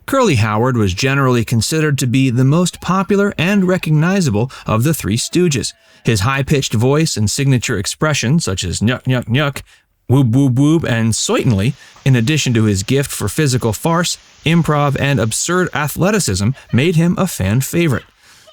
Curly Howard was generally considered to be the most popular and recognizable of the Three Stooges. His high-pitched voice and signature expressions such as nyuk nyuk nyuk, whoop whoop whoop, and certainly, in addition to his gift for physical farce, improv, and absurd athleticism, made him a fan favorite.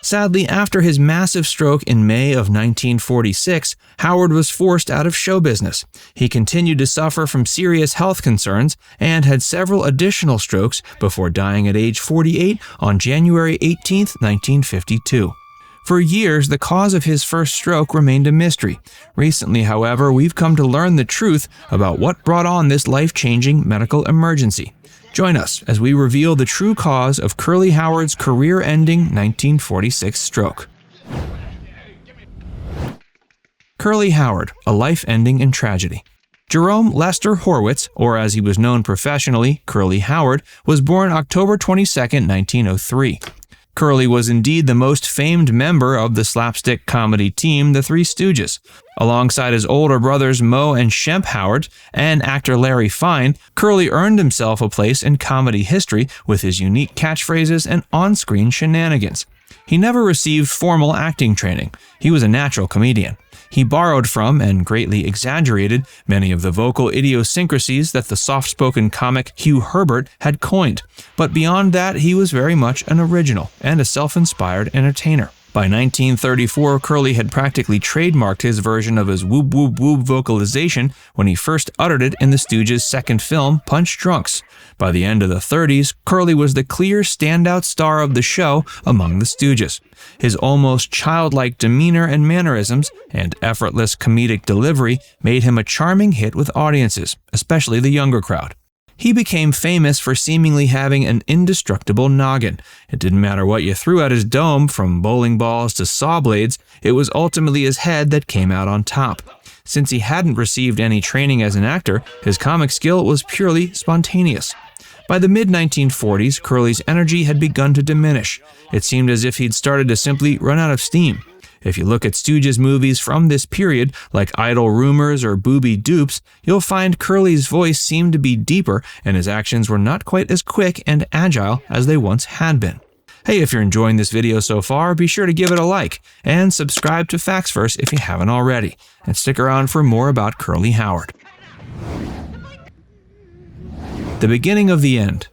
Sadly, after his massive stroke in May of 1946, Howard was forced out of show business. He continued to suffer from serious health concerns and had several additional strokes before dying at age 48 on January 18, 1952. For years, the cause of his first stroke remained a mystery. Recently, however, we've come to learn the truth about what brought on this life-changing medical emergency. Join us as we reveal the true cause of Curly Howard's career-ending 1946 stroke. Curly Howard, a life ending in tragedy. Jerome Lester Horwitz, or as he was known professionally, Curly Howard, was born October 22, 1903. Curly was indeed the most famed member of the slapstick comedy team, the Three Stooges. Alongside his older brothers Moe and Shemp Howard and actor Larry Fine, Curly earned himself a place in comedy history with his unique catchphrases and on-screen shenanigans. He never received formal acting training. He was a natural comedian. He borrowed from and greatly exaggerated many of the vocal idiosyncrasies that the soft-spoken comic Hugh Herbert had coined. But beyond that, he was very much an original and a self-inspired entertainer. By 1934, Curly had practically trademarked his version of his whoop whoop whoop vocalization when he first uttered it in the Stooges' second film, Punch Drunks. By the end of the 30s, Curly was the clear standout star of the show among the Stooges. His almost childlike demeanor and mannerisms and effortless comedic delivery made him a charming hit with audiences, especially the younger crowd. He became famous for seemingly having an indestructible noggin. It didn't matter what you threw at his dome, from bowling balls to saw blades, it was ultimately his head that came out on top. Since he hadn't received any training as an actor, his comic skill was purely spontaneous. By the mid-1940s, Curly's energy had begun to diminish. It seemed as if he'd started to simply run out of steam. If you look at Stooges movies from this period, like Idle Rumors or Booby Dupes, you'll find Curly's voice seemed to be deeper and his actions were not quite as quick and agile as they once had been. Hey, if you're enjoying this video so far, be sure to give it a like and subscribe to Facts Verse if you haven't already, and stick around for more about Curly Howard. The beginning of the end.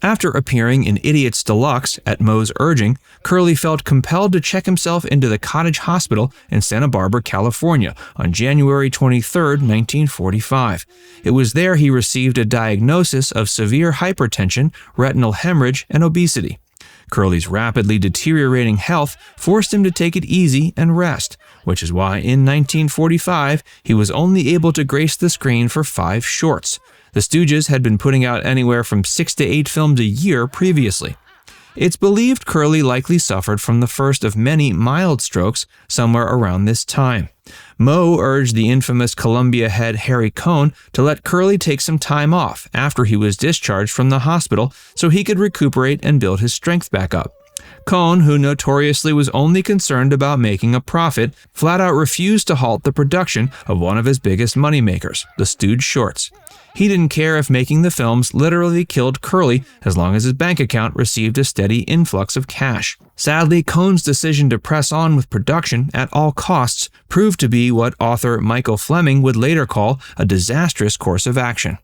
After appearing in Idiots Deluxe at Moe's urging, Curly felt compelled to check himself into the Cottage Hospital in Santa Barbara, California on January 23, 1945. It was there he received a diagnosis of severe hypertension, retinal hemorrhage, and obesity. Curly's rapidly deteriorating health forced him to take it easy and rest, which is why in 1945 he was only able to grace the screen for 5 shorts. The Stooges had been putting out anywhere from 6 to 8 films a year previously. It's believed Curly likely suffered from the first of many mild strokes somewhere around this time. Moe urged the infamous Columbia head Harry Cohn to let Curly take some time off after he was discharged from the hospital so he could recuperate and build his strength back up. Cohn, who notoriously was only concerned about making a profit, flat out refused to halt the production of one of his biggest moneymakers, the Stooge shorts. He didn't care if making the films literally killed Curly as long as his bank account received a steady influx of cash. Sadly, Cohn's decision to press on with production at all costs proved to be what author Michael Fleming would later call a disastrous course of action.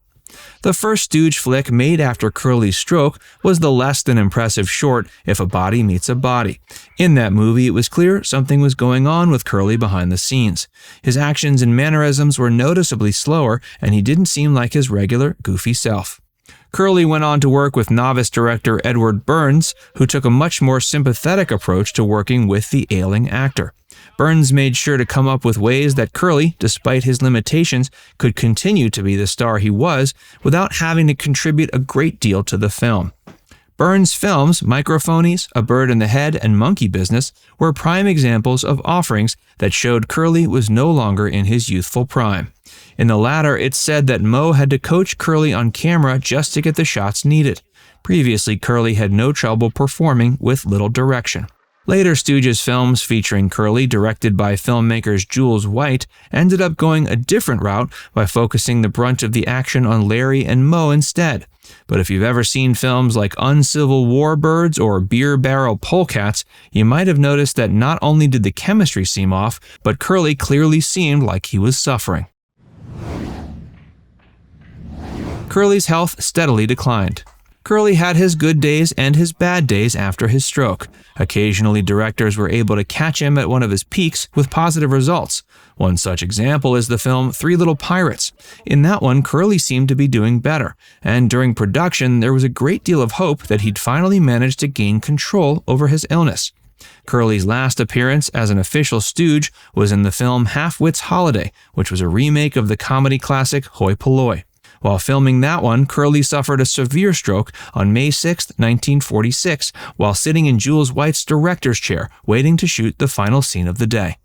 The first Stooge flick made after Curly's stroke was the less than impressive short If a Body Meets a Body. In that movie, it was clear something was going on with Curly behind the scenes. His actions and mannerisms were noticeably slower, and he didn't seem like his regular, goofy self. Curly went on to work with novice director Edward Burns, who took a much more sympathetic approach to working with the ailing actor. Burns made sure to come up with ways that Curly, despite his limitations, could continue to be the star he was without having to contribute a great deal to the film. Burns' films, Microphonies, A Bird in the Head, and Monkey Business, were prime examples of offerings that showed Curly was no longer in his youthful prime. In the latter, it's said that Moe had to coach Curly on camera just to get the shots needed. Previously, Curly had no trouble performing with little direction. Later Stooges films featuring Curly, directed by filmmakers Jules White, ended up going a different route by focusing the brunt of the action on Larry and Moe instead. But if you've ever seen films like Uncivil War Birds or Beer Barrel Polecats, you might have noticed that not only did the chemistry seem off, but Curly clearly seemed like he was suffering. Curly's health steadily declined. Curly had his good days and his bad days after his stroke. Occasionally, directors were able to catch him at one of his peaks with positive results. One such example is the film Three Little Pirates. In that one, Curly seemed to be doing better, and during production, there was a great deal of hope that he'd finally managed to gain control over his illness. Curly's last appearance as an official stooge was in the film Half-Wit's Holiday, which was a remake of the comedy classic Hoi Polloi. While filming that one, Curly suffered a severe stroke on May 6, 1946, while sitting in Jules White's director's chair, waiting to shoot the final scene of the day.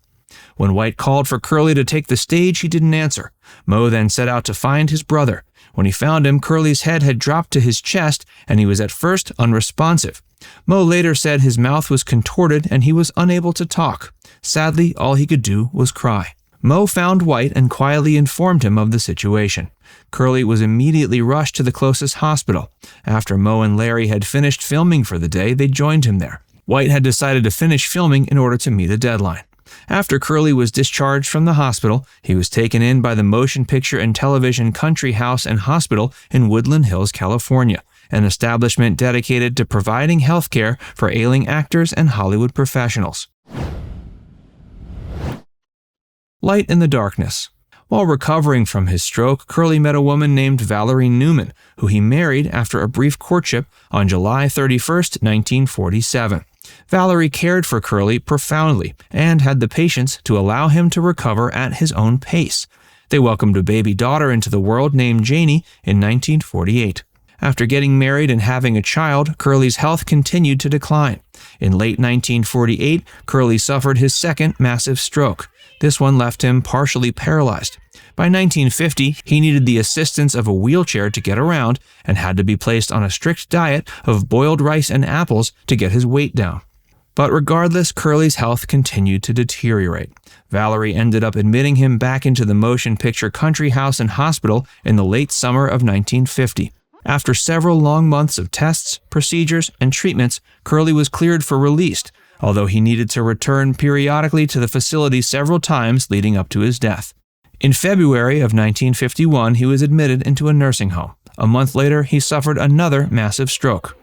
When White called for Curly to take the stage, he didn't answer. Moe then set out to find his brother. When he found him, Curly's head had dropped to his chest, and he was at first unresponsive. Moe later said his mouth was contorted and he was unable to talk. Sadly, all he could do was cry. Moe found White and quietly informed him of the situation. Curly was immediately rushed to the closest hospital. After Moe and Larry had finished filming for the day, they joined him there. White had decided to finish filming in order to meet a deadline. After Curly was discharged from the hospital, he was taken in by the Motion Picture and Television Country House and Hospital in Woodland Hills, California, an establishment dedicated to providing health care for ailing actors and Hollywood professionals. Light in the darkness. While recovering from his stroke, Curly met a woman named Valerie Newman, who he married after a brief courtship on July 31, 1947. Valerie cared for Curly profoundly and had the patience to allow him to recover at his own pace. They welcomed a baby daughter into the world named Janie in 1948. After getting married and having a child, Curly's health continued to decline. In late 1948, Curly suffered his second massive stroke. This one left him partially paralyzed. By 1950, he needed the assistance of a wheelchair to get around and had to be placed on a strict diet of boiled rice and apples to get his weight down. But regardless, Curly's health continued to deteriorate. Valerie ended up admitting him back into the Motion Picture Country House and Hospital in the late summer of 1950. After several long months of tests, procedures, and treatments, Curly was cleared for release, although he needed to return periodically to the facility several times leading up to his death. In February of 1951, he was admitted into a nursing home. A month later, he suffered another massive stroke.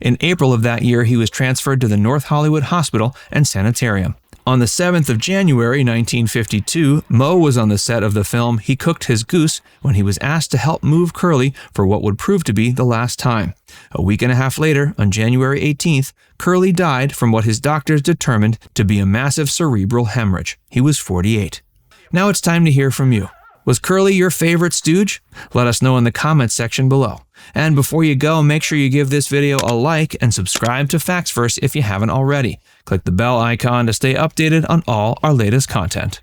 In April of that year, he was transferred to the North Hollywood Hospital and Sanitarium. On the 7th of January 1952, Moe was on the set of the film He Cooked His Goose when he was asked to help move Curly for what would prove to be the last time. A week and a half later, on January 18th, Curly died from what his doctors determined to be a massive cerebral hemorrhage. He was 48. Now it's time to hear from you. Was Curly your favorite stooge? Let us know in the comments section below. And before you go, make sure you give this video a like and subscribe to Facts First if you haven't already. Click the bell icon to stay updated on all our latest content.